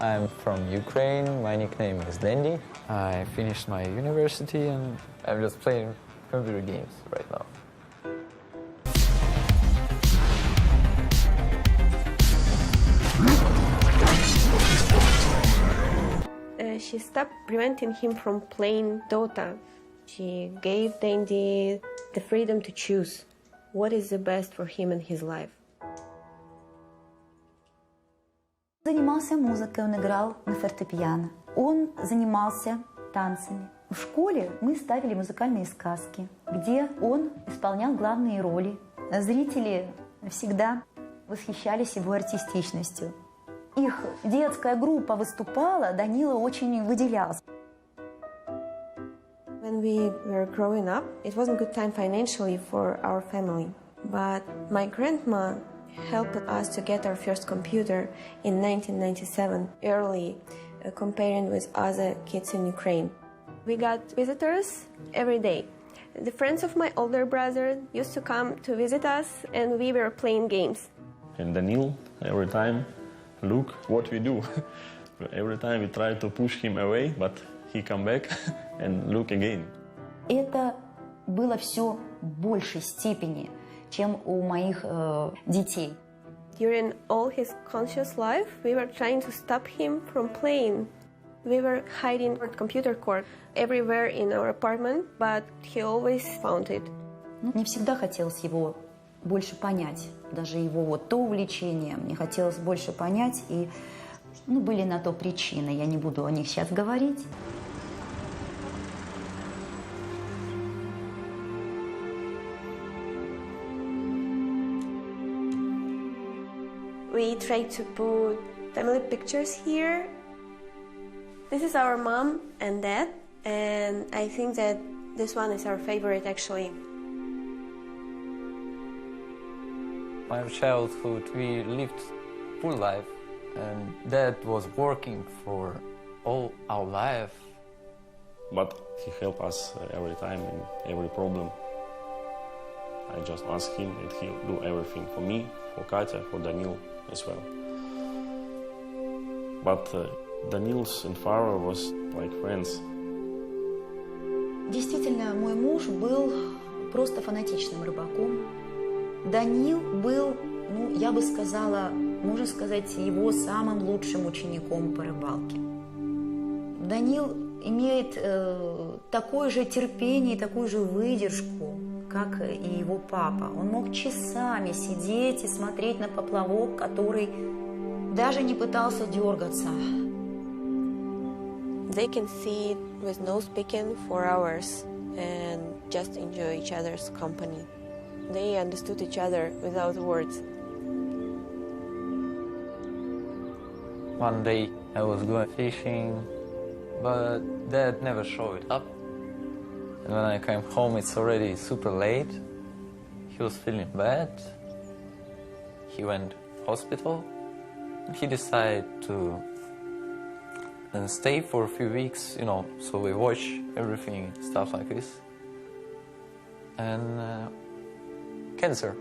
I'm from Ukraine. My nickname is Dendy. I finished my university and I'm just playing computer games right now. She stopped preventing him from playing Dota. She gave Dendy the freedom to choose what is the best for him in his life. Занимался музыкой, он играл на фортепиано. Он занимался танцами. В школе мы ставили музыкальные сказки, где он исполнял главные роли. Зрители всегда восхищались его артистичностью. Их детская группа выступала, Данила очень выделялся. When we were growing up, it wasn't a good time financially for our family. But my grandma helped us to get our first computer in 1997, early, comparing with other kids in Ukraine. We got visitors every day. The friends of my older brother used to come to visit us, and we were playing games. And Danil, every time, look what we do. Every time we try to push him away, but he come back and look again. Это было все в большей степени, чем у моих детей. During all his conscious life, we were trying to stop him from playing. We were hiding our computer cord everywhere in our apartment, but he always found it. Мне всегда хотелось его больше понять, даже его вот то увлечение, мне хотелось больше понять, и были на то причины, я не буду о них сейчас говорить. We tried to put family pictures here. This is our mom and dad, and I think that this one is our favorite actually. My childhood, we lived full life, and Dad was working for all our life. But he helped us every time in every problem. I just ask him and he'll do everything for me, for Katya, for Danil as well. But Danil's and Farah was like friends. Действительно, мой муж был просто фанатичным рыбаком. Данил был, я бы сказала, можно сказать, его самым лучшим учеником по рыбалке. Данил имеет такое же терпение и такую же выдержку, как и его папа. Он мог часами сидеть и смотреть на поплавок, который даже не пытался дергаться. They can sit with no speaking for hours and just enjoy each other's company. They understood each other without words. One day I was going fishing, but Dad never showed up. And when I came home, it's already super late. He was feeling bad. He went hospital. He decided to stay for a few weeks, so we watch everything, stuff like this. And cancer.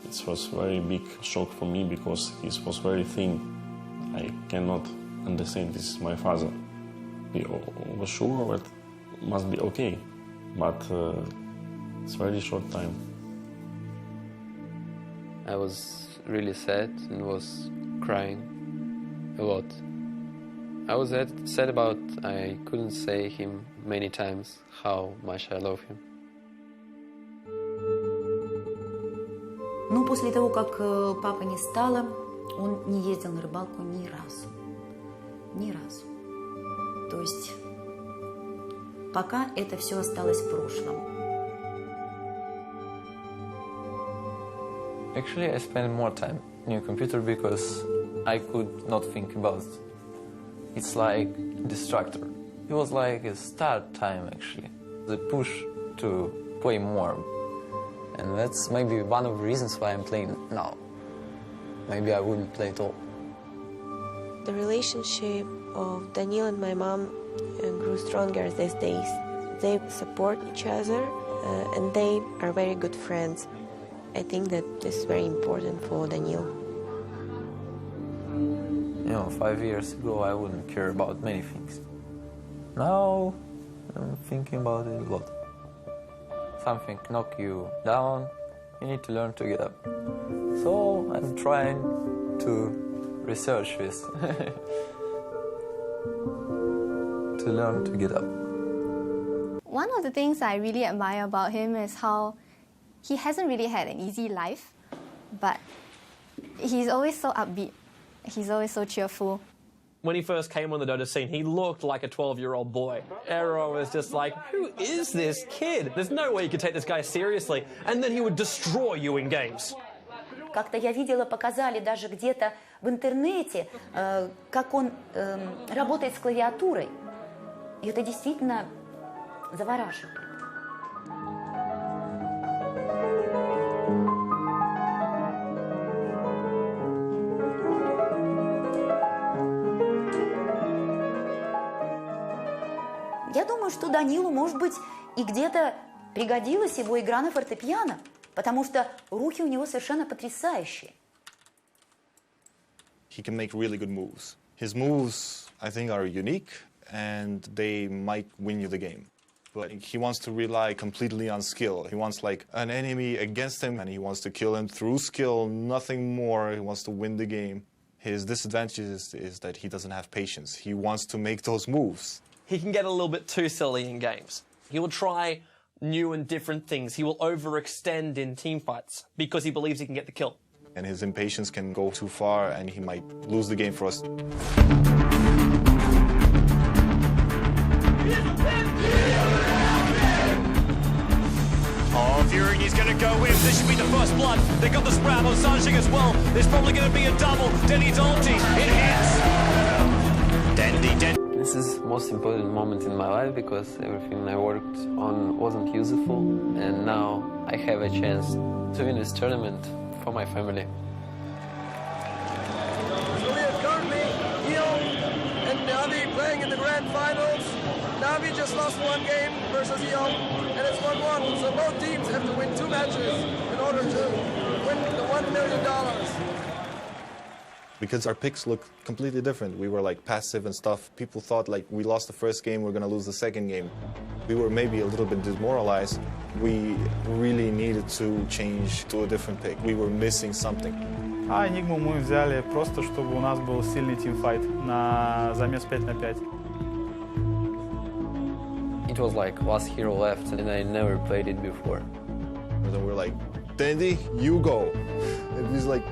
It was a very big shock for me because he was very thin. I cannot understand, this is my father. We were sure that it must be okay, but it's a very short time. I was really sad and was crying a lot. I was sad about I couldn't say him many times how much I love him. Но после того, как папы не стало, он не ездил на рыбалку ни разу. Ни разу. То есть пока это все осталось в прошлом. Actually, I spent more time in your computer because I could not think about it. It's like a distractor. It was like a start time, actually. The push to play more. And that's maybe one of the reasons why I'm playing now. Maybe I wouldn't play at all. The relationship of Danil and my mom grew stronger these days. They support each other and they are very good friends. I think that this is very important for Danil. You know, 5 years ago I wouldn't care about many things. Now I'm thinking about it a lot. Something knock you down, you need to learn to get up. So I'm trying to research this. To learn to get up. One of the things I really admire about him is how he hasn't really had an easy life, but he's always so upbeat. He's always so cheerful. When he first came on the Dota scene, he looked like a 12-year-old boy. Everyone was just like, who is this kid? There's no way you could take this guy seriously. And then he would destroy you in games. Как-то я видела, показали даже где-то в интернете, как он работает с клавиатурой. И это действительно завораживает. Я думаю, что Данилу, может быть, и где-то пригодилась его игра на фортепиано, потому что руки у него совершенно потрясающие. He can make really good moves. His moves, I think, are unique, and they might win you the game. But he wants to rely completely on skill. He wants like an enemy against him, and he wants to kill him through skill, nothing more. He wants to win the game. His disadvantage is that he doesn't have patience. He wants to make those moves. He can get a little bit too silly in games. He will try new and different things. He will overextend in team fights because he believes he can get the kill. And his impatience can go too far, and he might lose the game for us. Oh, Fury, he's going to go in. This should be the first blood. They got the sprout on Sanjing as well. There's probably going to be a double. Dendi's ulti. It hits. Dendy. This is the most important moment in my life because everything I worked on wasn't useful, and now I have a chance to win this tournament for my family. So we have currently Eon and Navi playing in the grand finals. Navi just lost one game versus Eon, and it's 1-1. So both teams have to win 2 matches in order to win the $1 million. Because our picks look completely different. We were like passive and stuff. People thought like we lost the first game, we're gonna lose the second game. We were maybe a little bit demoralized. We really needed to change to a different pick. We were missing something. А Enigmu мы взяли просто, чтобы у нас был сильный тимфайт на замес 5 на 5. It was like last hero left, and I never played it before. And then we're like, Dendy, you go. And he's like,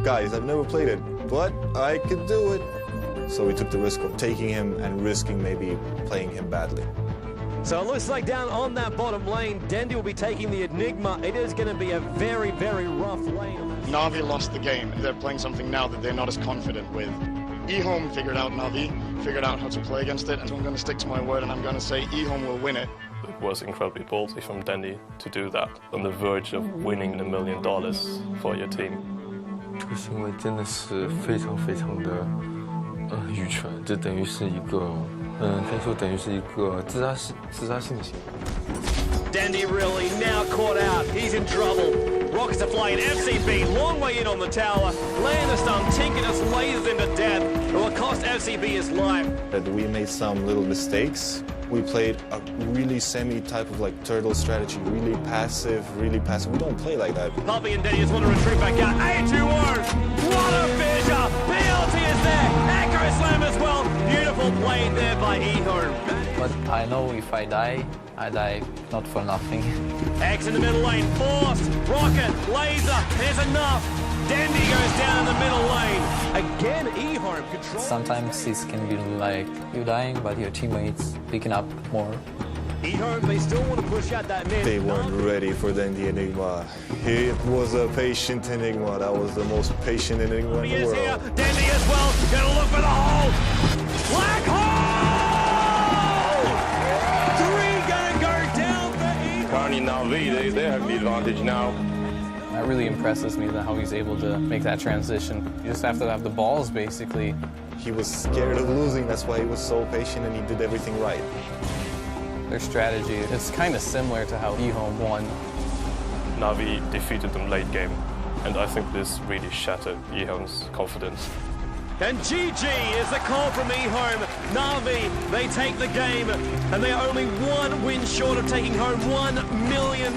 guys, I've never played it, but I could do it. So we took the risk of taking him and risking maybe playing him badly. So it looks like down on that bottom lane, Dendy will be taking the Enigma. It is going to be a very, very rough lane. Navi lost the game. They're playing something now that they're not as confident with. eHome figured out Navi, figured out how to play against it, and so I'm going to stick to my word and I'm going to say eHome will win it. It was incredibly ballsy from Dendy to do that, on the verge of winning $1 million for your team. 这个行为真的是非常非常的愚蠢，这等于是一个可以说等于是一个自杀性的行为。 Dendy really now caught out. He's in trouble. Rockets are flying. FCB long way in on the tower. Laying the stun. Tinkerus lasers into death. It will cost FCB his life. That we made some little mistakes. We played a really semi-type of like turtle strategy, really passive. We don't play like that. Puppy and Dendy just want to retreat back out. A2-0. What a fissure. PLT is there. Accurate slam as well. Beautiful play there by eHome. But I know if I die not for nothing. X in the middle lane. Forced. Rocket. Laser. There's enough. Dendy goes down in the middle lane. Again, eHome control. Sometimes it can be like you dying, but your teammates picking up more. eHome, they still want to push out that mid. They weren't ready for Dendy Enigma. It was a patient Enigma. That was the most patient Enigma in the world. Here. Dendy as well. Gonna look for the hole. Black hole! 3 gonna go down for eHome. Currently Navi, they have the advantage now. That really impresses me, how he's able to make that transition. You just have to have the balls, basically. He was scared of losing, that's why he was so patient and he did everything right. Their strategy is kind of similar to how eHome won. Navi defeated them late game, and I think this really shattered eHome's confidence. And GG is the call from eHome. Na'Vi, they take the game, and they are only one win short of taking home $1 million.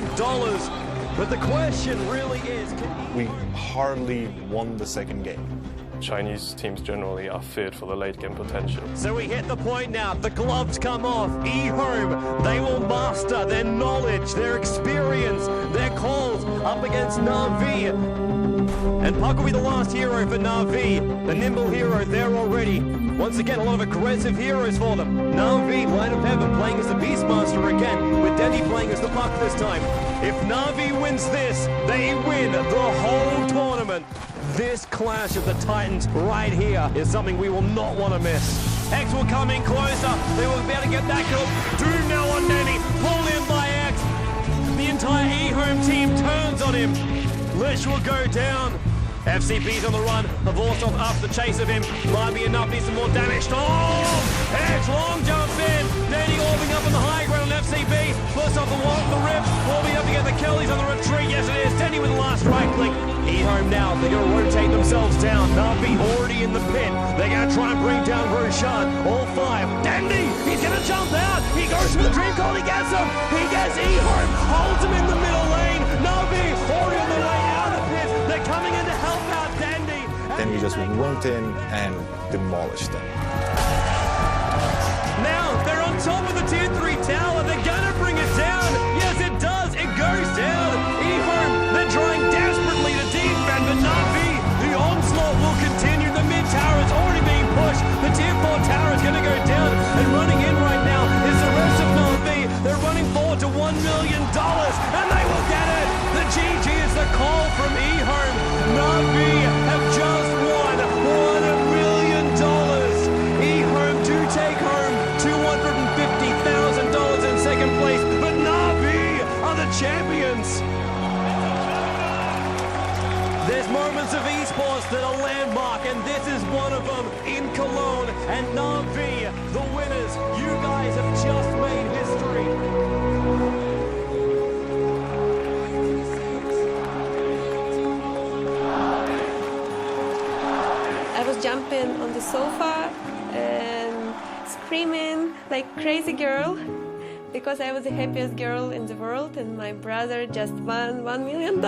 But the question really is... We hardly won the second game. Chinese teams generally are feared for the late game potential. So we hit the point now, the gloves come off. eHome, they will master their knowledge, their experience, their calls up against Na'Vi. And Puck will be the last hero for Na'Vi, the nimble hero there already. Once again, a lot of aggressive heroes for them. Na'Vi, Light of Heaven, playing as the Beastmaster again, with Dendy playing as the Puck this time. If Na'Vi wins this, they win the whole tournament. This clash of the Titans right here is something we will not want to miss. X will come in closer. They will be able to get that kill. Doom now on Dendy. Pulled in by X. The entire eHome team turns on him. Lish will go down. FCB's on the run. Vorsov up the chase of him. Might be enough. Needs some more damage. Oh! X long jump in. Dendy orbing up on the high ground on FCB. Plus off the wall, the rip. Orbing up to get the kill. He's on the retreat. Yes, it is. Dendy with the last right click. eHome now, they're going to rotate themselves down. Na'Vi already in the pit. They're going to try and bring down Roshan. All five. Dendy, he's going to jump out. He goes for the dream call. He gets him. He gets eHome. Holds him in the middle lane. Na'Vi already on the way out of the pit. They're coming in to help out Dendy. Then we just went in and demolished them. Now they're on top of the tier 3 tower. They're going to bring it down. Yes, it does. It goes down. eHome, they're trying desperately to defend, but Na'Vi, the onslaught will continue. The mid tower is already being pushed. The tier 4 tower is going to go down, and running in right now is the rest of Na'Vi. They're running forward to $1 million, and they will get it. The GG is the call from eHome. Na'Vi have just won $1 million. eHome do take home $250,000 in second place, but Na'Vi are the champions. There's moments of esports that are landmark, and this is one of them in Cologne. And Na'Vi, the winners, you guys have just made history. I was jumping on the sofa and screaming like crazy girl because I was the happiest girl in the world and my brother just won $1 million.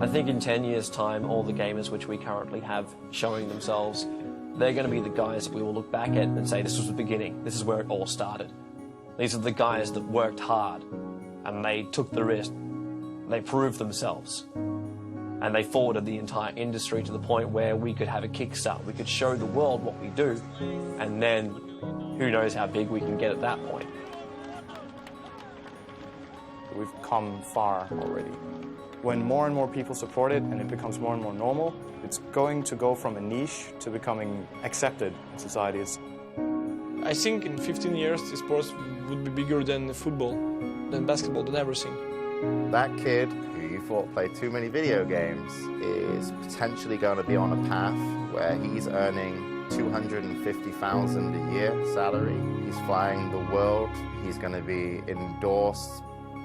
I think in 10 years' time, all the gamers which we currently have showing themselves, they're going to be the guys that we will look back at and say, this was the beginning, this is where it all started. These are the guys that worked hard, and they took the risk, they proved themselves, and they forwarded the entire industry to the point where we could have a kickstart, we could show the world what we do, and then who knows how big we can get at that point. We've come far already. When more and more people support it and it becomes more and more normal, it's going to go from a niche to becoming accepted in society. I think in 15 years, sports would be bigger than football, than basketball, than everything. That kid who you thought played too many video games is potentially going to be on a path where he's earning $250,000 a year salary. He's flying the world. He's going to be endorsed.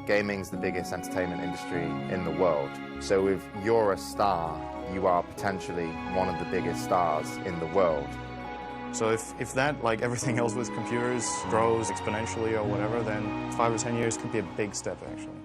Gaming's the biggest entertainment industry in the world. So if you're a star, you are potentially one of the biggest stars in the world. So if that, like everything else with computers, grows exponentially or whatever, then 5 or 10 years could be a big step, actually.